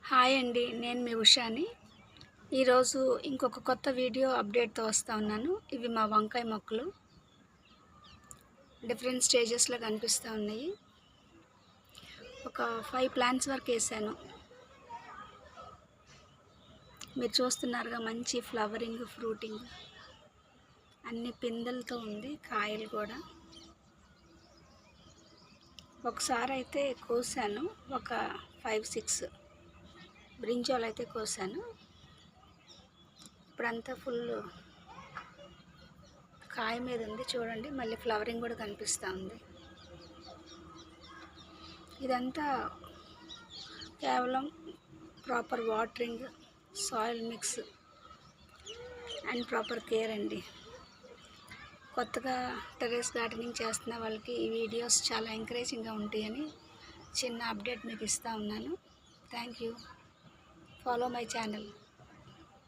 Hi అండి, నేను మీ ఉషాని. ఈరోజు ఇంకొక కొత్త వీడియో అప్డేట్తో వస్తూ ఉన్నాను. ఇవి మా వంకాయ మొక్కలు డిఫరెంట్ స్టేజెస్లో కనిపిస్తూ ఉన్నాయి. ఒక 5 ప్లాంట్స్ వరకు వేసాను. మీరు చూస్తున్నారుగా, మంచి ఫ్లవరింగ్, ఫ్రూటింగ్ అన్ని పిందెలతో ఉంది. కాయలు కూడా ఒకసారి అయితే కోసాను, ఒక 5-6 బ్రింజాలు అయితే కోసాను. ఇప్పుడంతా ఫుల్ కాయ మీద ఉంది చూడండి. మళ్ళీ ఫ్లవరింగ్ కూడా కనిపిస్తూ ఉంది. ఇదంతా కేవలం proper watering, soil mix and proper care అండి. కొత్తగా టెర్రస్ గార్డెనింగ్ చేస్తున్న వాళ్ళకి ఈ వీడియోస్ చాలా ఎంకరేజింగ్గా ఉంటాయని చిన్న అప్డేట్ మీకు ఇస్తూ ఉన్నాను. Thank you. Follow my channel.